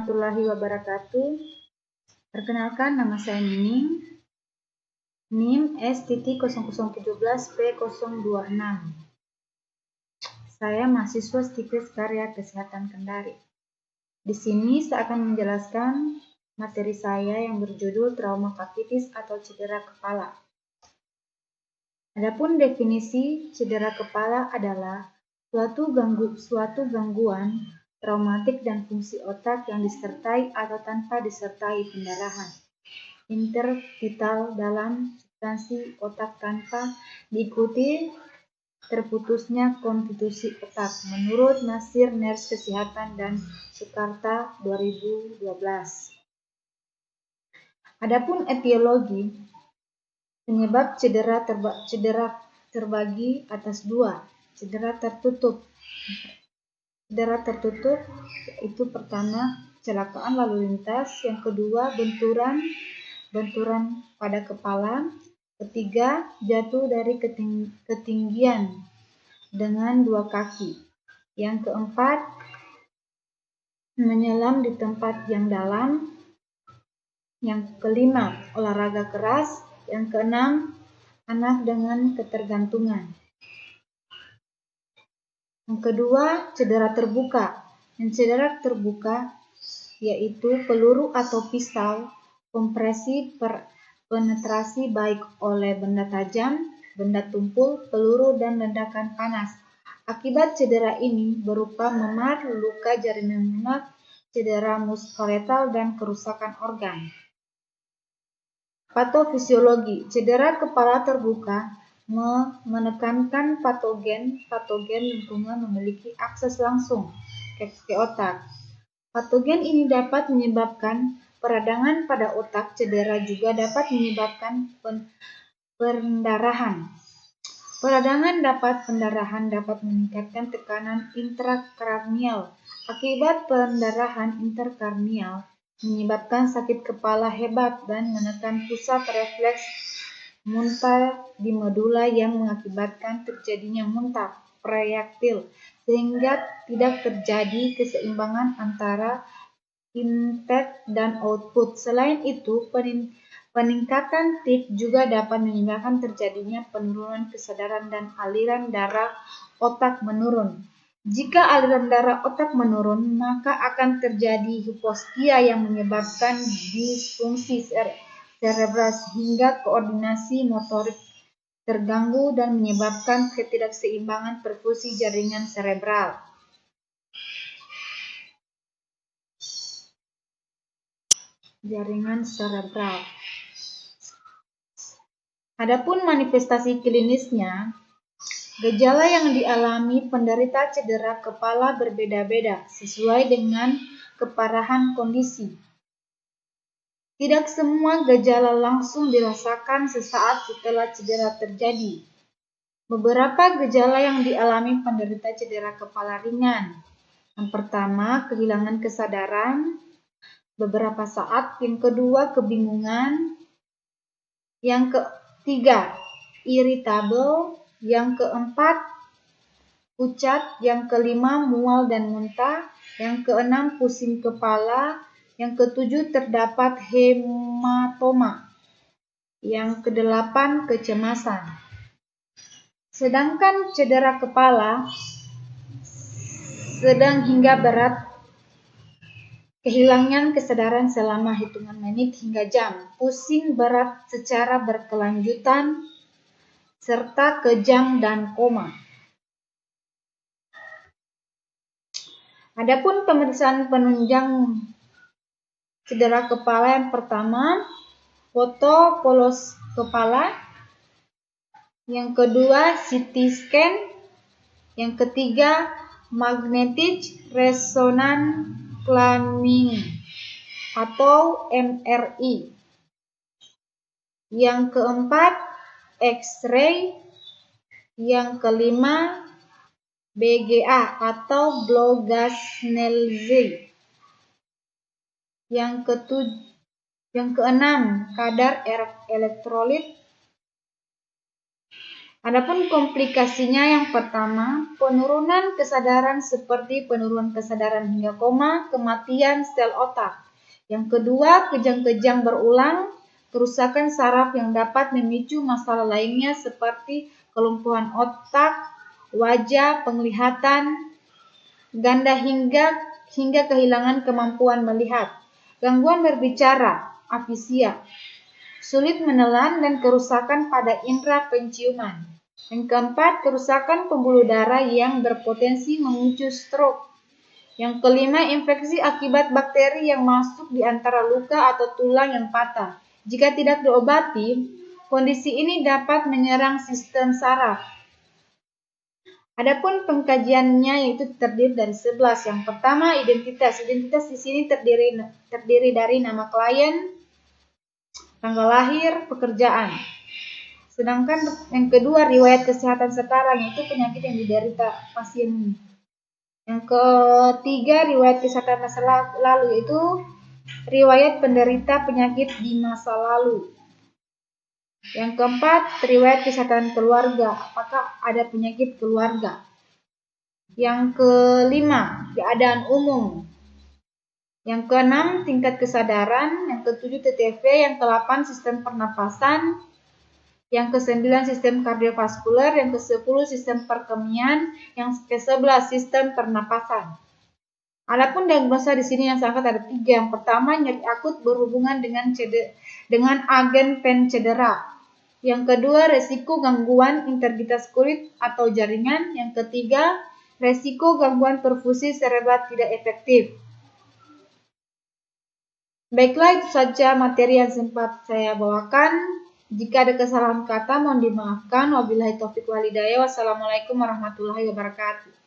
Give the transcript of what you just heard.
warahmatullahi wabarakatuh. Perkenalkan, nama saya Nining. NIM S.0017P026. Saya mahasiswa Stikes Karya Kesehatan Kendari. Di sini saya akan menjelaskan materi saya yang berjudul trauma kavitis atau cedera kepala. Adapun definisi cedera kepala adalah suatu gangguan traumatik dan fungsi otak yang disertai atau tanpa disertai pendarahan interstital dalam substansi otak tanpa diikuti terputusnya konstitusi otak menurut Nasir Ners Kesehatan dan Sukarta 2012. Adapun etiologi penyebab cedera terbagi atas dua. Cedera tertutup yaitu pertama kecelakaan lalu lintas, yang kedua benturan pada kepala, ketiga jatuh dari ketinggian dengan dua kaki, yang keempat menyelam di tempat yang dalam, yang kelima olahraga keras, yang keenam anak dengan ketergantungan. Yang kedua, cedera terbuka. Yang cedera terbuka yaitu peluru atau pisau, kompresi penetrasi baik oleh benda tajam, benda tumpul, peluru, dan ledakan panas. Akibat cedera ini berupa memar, luka jaringan lunak, cedera muskeletal, dan kerusakan organ. Patofisiologi cedera kepala terbuka menekankan patogen lingkungan memiliki akses langsung ke otak. Patogen ini dapat menyebabkan peradangan pada otak. Cedera juga dapat menyebabkan pendarahan. Pendarahan dapat meningkatkan tekanan intrakranial. Akibat pendarahan intrakranial menyebabkan sakit kepala hebat dan menekan pusat refleks muntah di medula yang mengakibatkan terjadinya muntah proyektil sehingga tidak terjadi keseimbangan antara intake dan output. Selain itu, peningkatan TIC juga dapat menyebabkan terjadinya penurunan kesadaran dan aliran darah otak menurun. Jika aliran darah otak menurun, maka akan terjadi hiposkia yang menyebabkan disfungsi cerebral hingga koordinasi motorik terganggu dan menyebabkan ketidakseimbangan perfusi jaringan serebral. Adapun manifestasi klinisnya, gejala yang dialami penderita cedera kepala berbeda-beda sesuai dengan keparahan kondisi. Tidak semua gejala langsung dirasakan sesaat setelah cedera terjadi. Beberapa gejala yang dialami penderita cedera kepala ringan. Yang pertama, kehilangan kesadaran beberapa saat. Yang kedua, kebingungan. Yang ketiga, irritable. Yang keempat, pucat. Yang kelima, mual dan muntah. Yang keenam, pusing kepala. Yang ketujuh, terdapat hematoma. Yang kedelapan, kecemasan. Sedangkan cedera kepala sedang hingga berat, kehilangan kesadaran selama hitungan menit hingga jam, pusing berat secara berkelanjutan, serta kejang dan koma. Adapun pemeriksaan penunjang cedera kepala yang pertama, foto polos kepala, yang kedua CT scan, yang ketiga magnetic resonance imaging atau MRI, yang keempat X-ray, yang kelima BGA atau blood gas analysis, yang keenam kadar elektrolit. Adapun komplikasinya yang pertama, penurunan kesadaran seperti penurunan kesadaran hingga koma, kematian sel otak. Yang kedua, kejang-kejang berulang, kerusakan saraf yang dapat memicu masalah lainnya seperti kelumpuhan otak, wajah, penglihatan ganda hingga kehilangan kemampuan melihat. Gangguan berbicara, afisia, sulit menelan dan kerusakan pada indera penciuman. Yang keempat, kerusakan pembuluh darah yang berpotensi memicu stroke. Yang kelima, infeksi akibat bakteri yang masuk di antara luka atau tulang yang patah. Jika tidak diobati, kondisi ini dapat menyerang sistem saraf. Adapun pengkajiannya yaitu terdiri dari 11. Yang pertama, identitas. Identitas di sini terdiri dari nama klien, tanggal lahir, pekerjaan. Sedangkan yang kedua, riwayat kesehatan sekarang, itu penyakit yang diderita pasien ini. Yang ketiga, riwayat kesehatan masa lalu, itu riwayat penderita penyakit di masa lalu. Yang keempat, riwayat kesehatan keluarga, apakah ada penyakit keluarga. Yang kelima, keadaan umum. Yang keenam, tingkat kesadaran. Yang ketujuh, TTV. Yang ke-8, sistem pernapasan. Yang ke-9, sistem kardiovaskuler. Yang ke-10, sistem perkemian. Yang ke-11, sistem pernapasan. Adapun diagnosa di sini yang sangat ada 3. Yang pertama, nyeri akut berhubungan dengan agen pencedera. Yang kedua, resiko gangguan integritas kulit atau jaringan. Yang ketiga, resiko gangguan perfusi serebral tidak efektif. Baiklah, itu saja materi yang sempat saya bawakan. Jika ada kesalahan kata, mohon dimaafkan. Wabillahi taufiq wal hidayah. Wassalamualaikum warahmatullahi wabarakatuh.